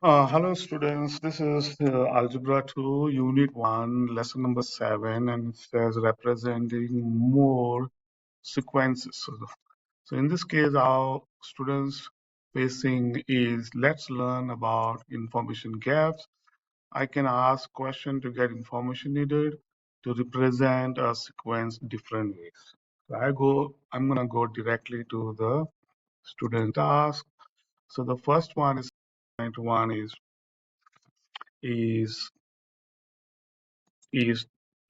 Hello students, this is Algebra 2, Unit 1, Lesson number 7, and it says representing more sequences. So in this case, our students facing is let's learn about information gaps. I can ask question to get information needed to represent a sequence different ways. So I'm gonna go directly to the student task. So the first one is point one is is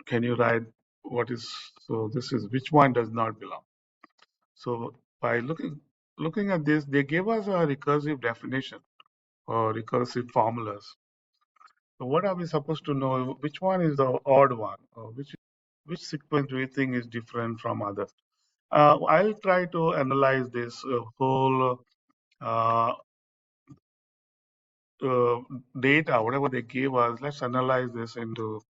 can you write what is so this is which one does not belong. So by looking at this, they gave us a recursive definition or recursive formulas. So what are we supposed to know which one is the odd one, or which sequence do you think is different from others? I'll try to analyze this whole uh, uh, data, whatever they gave us. Let's analyze this into.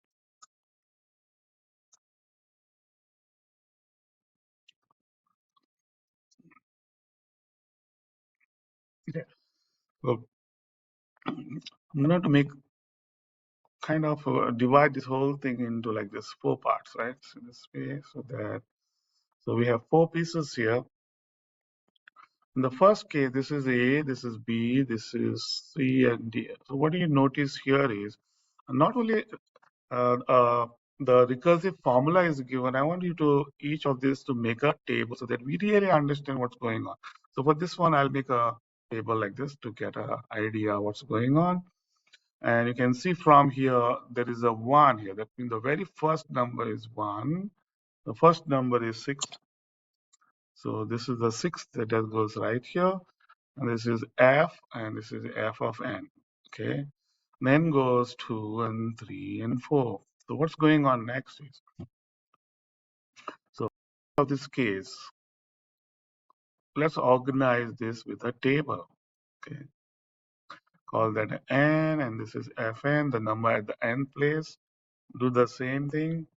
Yeah. So I'm going to make kind of divide this whole thing into like this four parts, right? So this way, so we have four pieces here. In the first case, this is A, this is B, this is C, and D. So what do you notice here is not only the recursive formula is given. I want you to each of these to make a table so that we really understand what's going on. So for this one, I'll make a table like this to get an idea what's going on. And you can see from here, there is a 1 here. That means the very first number is 1. The first number is 6. So this is the 6th that goes right here. And this is f, and this is f of n. Okay. Then goes 2 and 3 and 4. So what's going on next is, so of this case, let's organize this with a table. Okay. Call that n, and this is fn, the number at the n place. Do the same thing.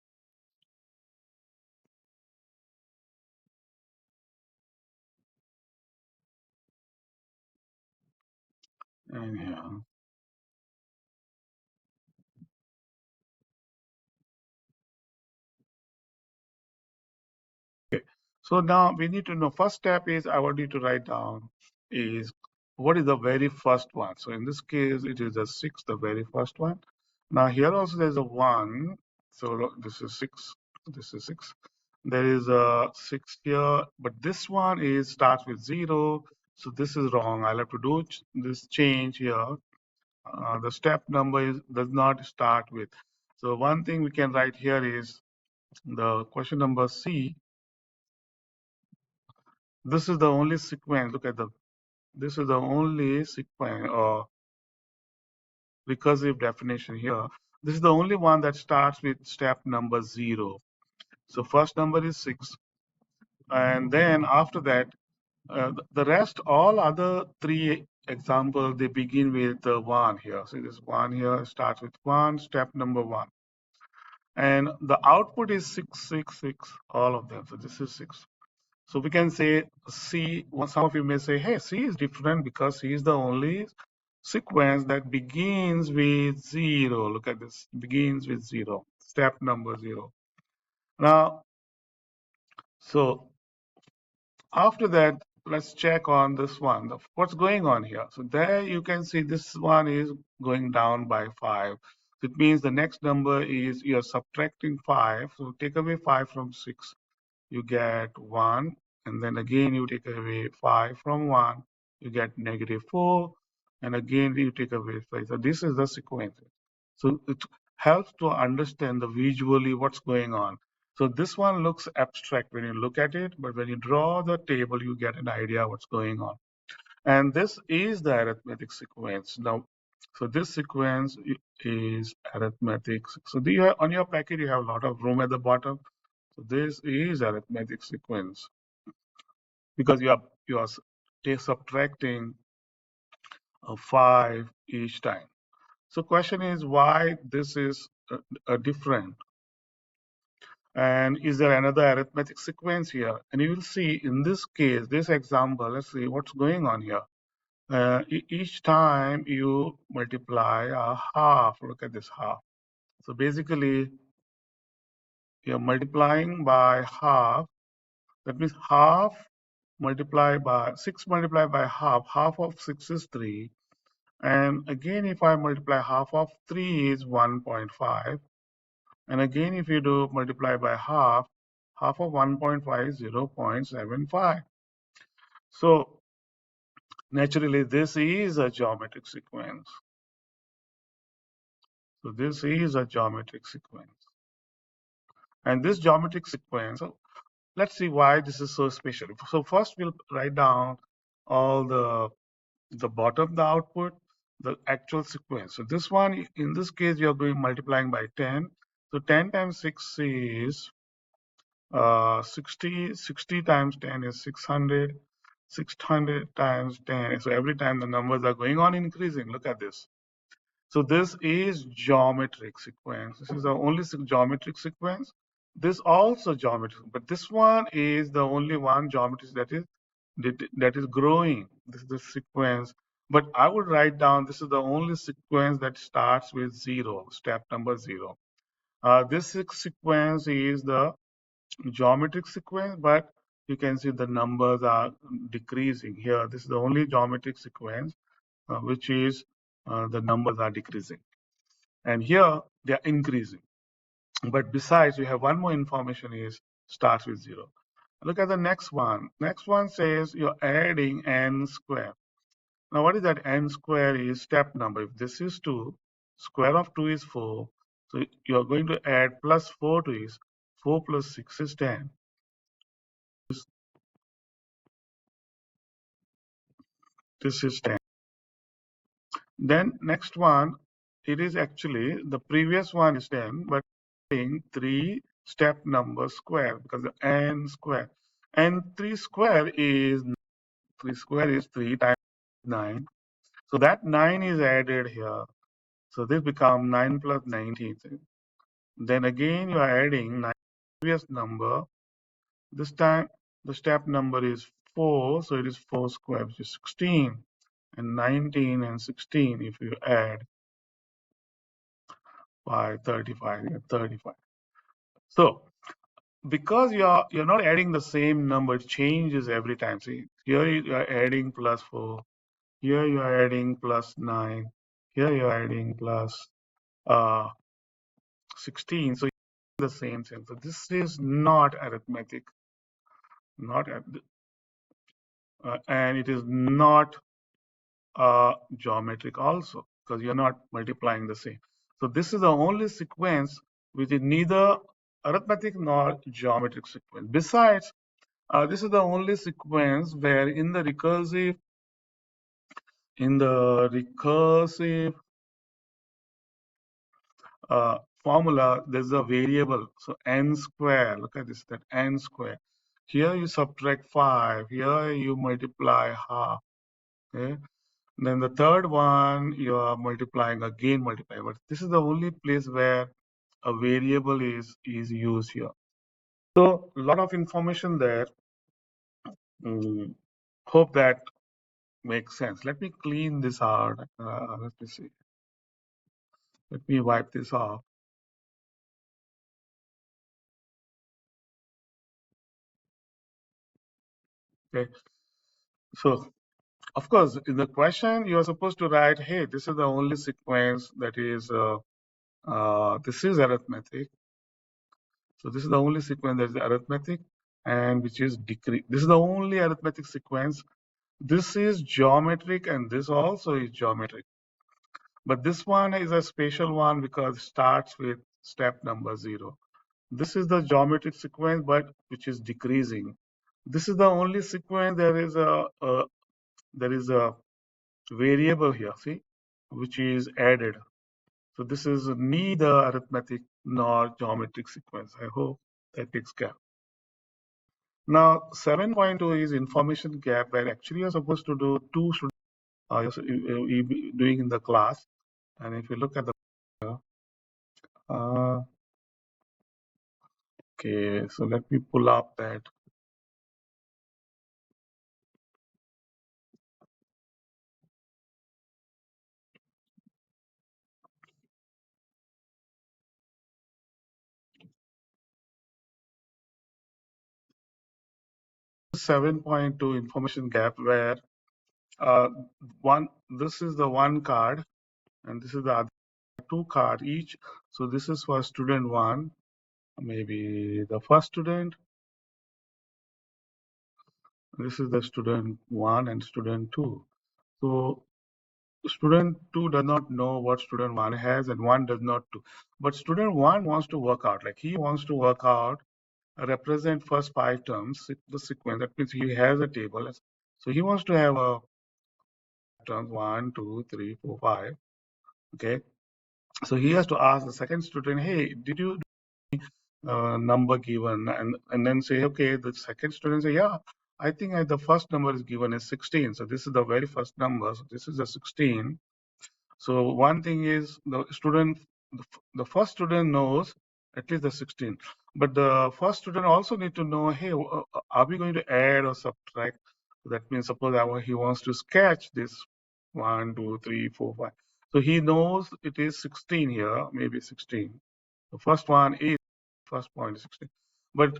And here. Okay. So now we need to know, first step is I want you to write down is what is the very first one. So in this case, it is the 6, the very first one. Now here also there's a 1. So this is 6. This is 6. There is a 6 here, but this one is starts with 0. So this is wrong. I'll have to do this change here. The step number does not start with. So one thing we can write here is the question number C. This is the only sequence. Look at this is the only sequence or recursive definition here. This is the only one that starts with step number 0. So first number is 6. And then after that, the rest, all other three examples, they begin with 1 here. So this 1 here starts with 1, step number 1. And the output is 666, all of them. So this is 6. So we can say C, some of you may say, hey, C is different because C is the only sequence that begins with 0. Look at this, begins with 0, step number 0. Now, so after that, let's check on this one. What's going on here? So there you can see this one is going down by 5. So it means the next number is you're subtracting 5. So take away 5 from 6. You get 1, and then again you take away 5 from 1, you get -4, and again you take away 5. So this is the sequence. So it helps to understand the visually what's going on. So this one looks abstract when you look at it, but when you draw the table, you get an idea what's going on. And this is the arithmetic sequence. Now, so this sequence is arithmetic. So on your packet, you have a lot of room at the bottom. So this is arithmetic sequence because you are subtracting 5 each time. So question is why this is different, and is there another arithmetic sequence here? And you will see in this case, this example, let's see what's going on here. Each time you multiply a half. Look at this half. So basically, you're multiplying by half. That means half multiplied by 6 multiplied by half. Half of 6 is 3. And again, if I multiply half of 3 is 1.5. And again, if you do multiply by half, half of 1.5 is 0.75. So naturally, this is a geometric sequence. So this is a geometric sequence. And this geometric sequence, so let's see why this is so special. So first we'll write down all the bottom, the output, the actual sequence. So this one, in this case, you're going multiplying by 10. So 10 times 6 is 60. 60 times 10 is 600. 600 times 10. So every time the numbers are going on increasing. Look at this. So this is geometric sequence. This is the only geometric sequence. This also geometric, but this one is the only one geometry that is growing. This is the sequence. But I would write down this is the only sequence that starts with 0, step number 0. This sequence is the geometric sequence, but you can see the numbers are decreasing here. This is the only geometric sequence which is the numbers are decreasing. And here they are increasing. But besides, we have one more information is starts with 0. Look at the next one. Next one says you're adding n square. Now, what is that? N square is step number. If this is 2, square of 2 is 4. So you're going to add plus 4 to it. 4 plus 6 is 10. This is 10. Then next one, it is actually the previous one is 10, but 3 step number square because the n square. And 3 square is 3 times 9. So that 9 is added here. So this becomes 9 plus 19. Then again you are adding 9 previous number. This time the step number is 4, so it is 4 square, which is 16. And 19 and 16, if you add by 35, you get 35. So because you're not adding the same number, it changes every time. See, here you are adding plus 4, here you are adding plus 9, here you are adding plus 16. So the same thing. So this is not arithmetic, not and it is not geometric also because you're not multiplying the same. So this is the only sequence which is neither arithmetic nor geometric sequence. Besides, this is the only sequence where in the recursive formula there's a variable. So n square. Look at this. That n square. Here you subtract 5. Here you multiply half. Okay. Then the third one you are multiplying again multiply. But this is the only place where a variable is used here. So a lot of information there. Hope that makes sense. Let me clean this out. Let me see. Let me wipe this off. Okay. So of course, in the question you are supposed to write, hey, this is the only sequence that is this is arithmetic. So this is the only sequence that is arithmetic and which is decrease. This is the only arithmetic sequence. This is geometric and this also is geometric. But this one is a special one because it starts with step number 0. This is the geometric sequence, but which is decreasing. This is the only sequence there is a variable here, see, which is added. So this is neither arithmetic nor geometric sequence. I hope that takes care. Now, 7.2 is information gap, where actually you're supposed to do two you're doing in the class. And if you look at the uh, okay, so let me pull up that. 7.2 information gap where uh, one this is the one card and this is the other two card each. So this is for student one, maybe the first student. This is the student one and student two. So student two does not know what student one has and one does not do. But student one wants to work out, like he wants to work out, represent first five terms, the sequence. That means he has a table. So he wants to have a terms one, two, three, four, five. Okay. So he has to ask the second student, hey, did you number given? And then say, okay, the second student say, yeah, I think the first number is given is 16. So this is the very first number. So this is a 16. So one thing is the first student knows at least the 16, but the first student also need to know, hey, are we going to add or subtract? That means suppose he wants to sketch this one, two, three, four, five. So he knows it is 16 here, maybe 16. The first one is first point is 16, but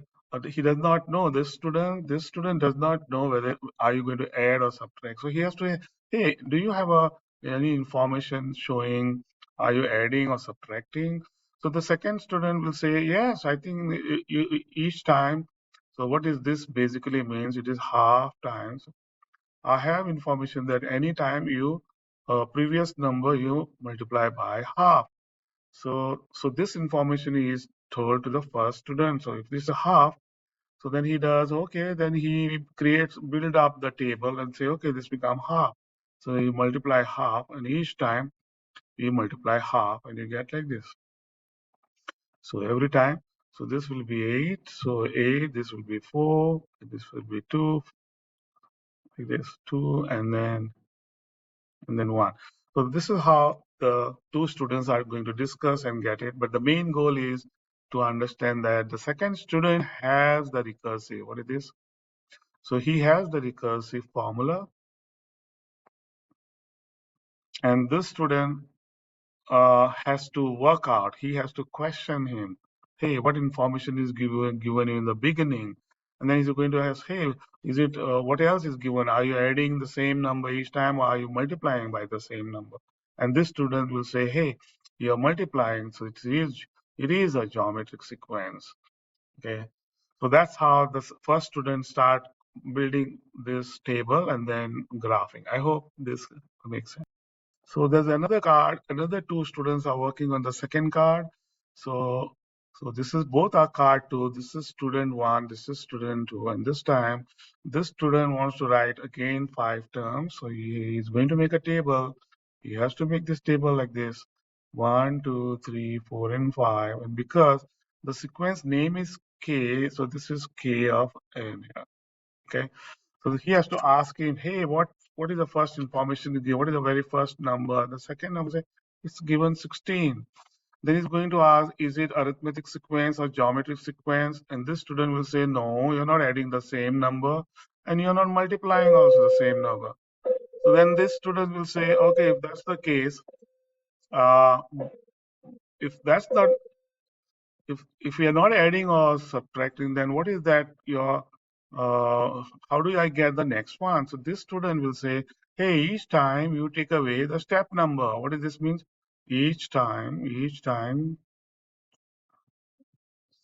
he does not know this student does not know whether are you going to add or subtract. So he has to, hey, do you have any information showing are you adding or subtracting? So the second student will say, yes, I think each time. So what is this basically means? It is half times. I have information that any time you previous number you multiply by half. So this information is told to the first student. So if this is a half, so then he does, okay, then he build up the table and say, okay, this become half. So you multiply half, and each time you multiply half, and you get like this. So every time, so this will be 8. So 8, this will be 4, this will be 2, like this, 2, and then 1. So this is how the two students are going to discuss and get it. But the main goal is to understand that the second student has the recursive. What is this? So he has the recursive formula, and this student has to work out. He has to question him. Hey, what information is given in the beginning? And then he's going to ask, hey, is it what else is given? Are you adding the same number each time, or are you multiplying by the same number? And this student will say, hey, you're multiplying, so it is a geometric sequence. Okay, so that's how the first student start building this table and then graphing. I hope this makes sense. So there's another card, another two students are working on the second card. So, so this is both are card two. This is student one, this is student two. And this time, this student wants to write again five terms. So he is going to make a table. He has to make this table like this. 1, 2, 3, 4, and 5. And because the sequence name is K, so this is K of N here. Okay. So he has to ask him, hey, what is the first information you give? What is the very first number? The second number, say, it's given 16. Then he's going to ask, is it arithmetic sequence or geometric sequence? And this student will say, no, you're not adding the same number and you're not multiplying also the same number. So then this student will say, okay, if that's the case, uh, if that's not if we are not adding or subtracting, then what is that your how do I get the next one? So this student will say, hey, each time you take away the step number. What does this mean? Each time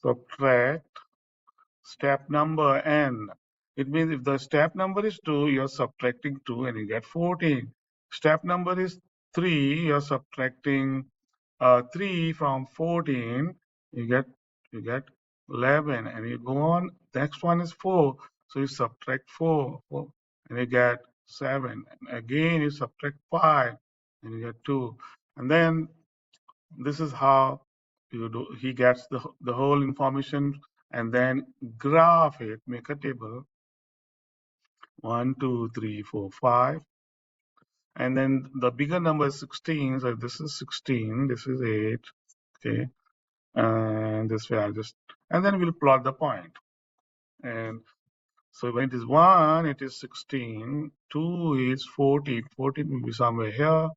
subtract step number n. It means if the step number is 2, you're subtracting 2 and you get 14. Step number is 3, you're subtracting 3 from 14, you get you get 11, and you go on. Next one is 4, so you subtract 4, and you get 7. And again, you subtract 5, and you get 2. And then this is how you do. He gets the whole information, and then graph it. Make a table. 1, 2, 3, 4, 5. And then the bigger number is 16. So this is 16. This is 8. Okay. And this way and then we'll plot the point. And so when it is 1, it is 16, 2 is 14, 14 will be somewhere here,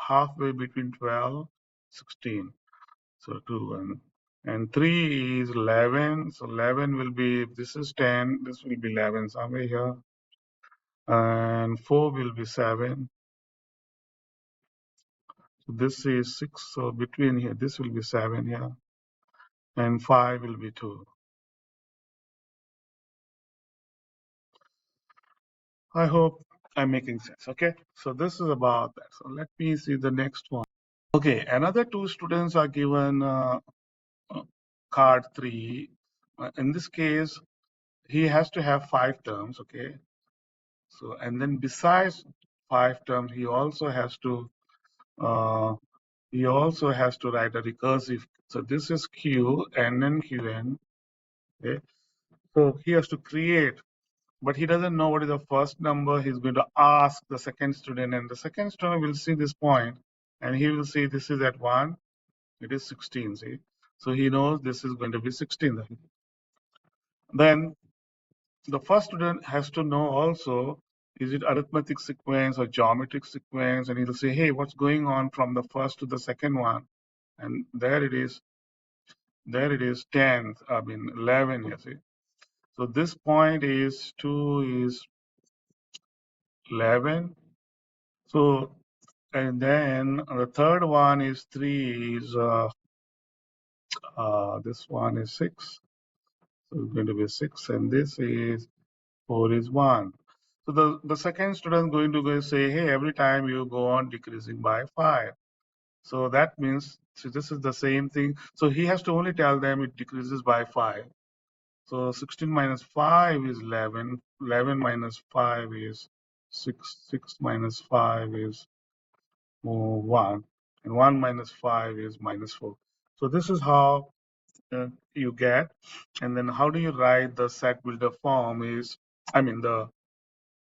halfway between 12, 16. So 2 and And 3 is 11. So 11 will be, if this is 10, this will be 11 somewhere here. And 4 will be 7. So this is 6. So between here, this will be 7 here. And 5 will be 2. I hope I'm making sense. Okay. So this is about that. So let me see the next one. Okay. Another two students are given uh, card 3. In this case, he has to have 5 terms. Okay. So, and then besides 5 terms, uh, he also has to write a recursive. So this is Q, N and Qn. Okay. So he has to create, but he doesn't know what is the first number. He's going to ask the second student, and the second student will see this point, and he will see this is at 1, it is 16. See, so he knows this is going to be 16. Then the first student has to know also, is it arithmetic sequence or geometric sequence? And he'll say, hey, what's going on from the first to the second one? And there it is. There it is 10, 11, you see. So this point is 2 is 11. So, and then the third one is 3 is, this one is 6. So it's going to be 6. And this is 4 is 1. So the second student is going to go say, hey, every time you go on decreasing by 5. So that means, so this is the same thing. So he has to only tell them it decreases by 5. So 16 minus 5 is 11. 11 minus 5 is 6. 6 minus 5 is 1. And 1 minus 5 is minus 4. So this is how you get. And then how do you write the set builder form is, the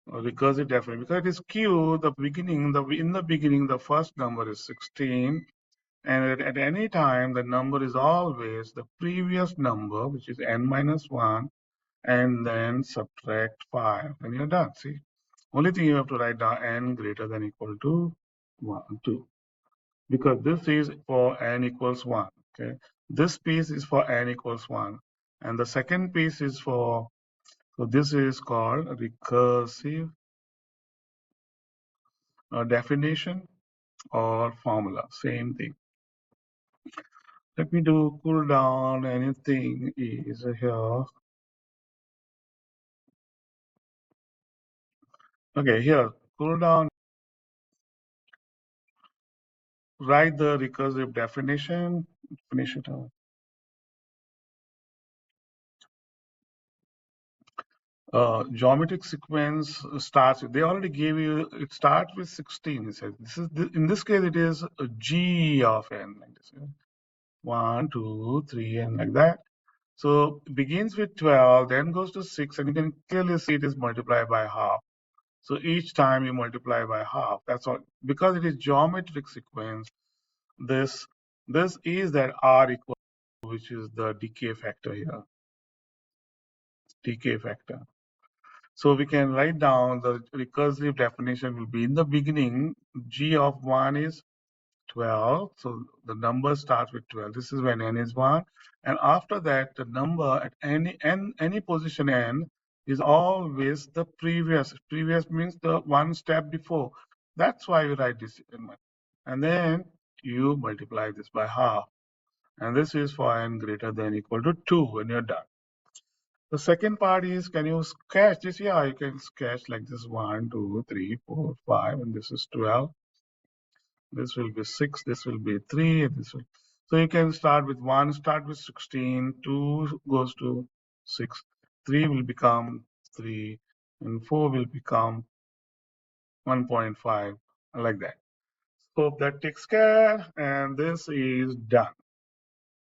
recursive definition. Because it is Q, the beginning, in the beginning, the first number is 16. And at any time, the number is always the previous number, which is n minus 1, and then subtract 5. And you're done. See, only thing you have to write down n greater than equal to 1, 2. Because this is for n equals 1. Okay. This piece is for n equals 1. And the second piece is for, so this is called recursive definition or formula. Same thing. Let me do cool down. Anything is here. Okay, here, cool down. Write the recursive definition. Finish it out. Geometric sequence starts with, they already gave you, it starts with 16. It says, in this case, it is a G of n. Like this. 1, 2, 3, and like that. So it begins with 12, then goes to 6, and you can clearly see it is multiplied by half. So each time you multiply by half, that's all. Because it is geometric sequence, this is that R equal, which is the decay factor here, decay factor. So we can write down the recursive definition will be in the beginning, G of 1 is 12. So the number starts with 12. This is when n is 1. And after that, the number at any position n is always the previous. Previous means the one step before. That's why we write this in mind. And then you multiply this by half. And this is for n greater than equal to 2 when you're done. The second part is, can you sketch this? Yeah, you can sketch like this 1, 2, 3, 4, 5, and this is 12. This will be 6, this will be 3, and this will. So you can start with 1, start with 16, 2 goes to 6, 3 will become 3, and 4 will become 1.5, like that. Hope that takes care, and this is done.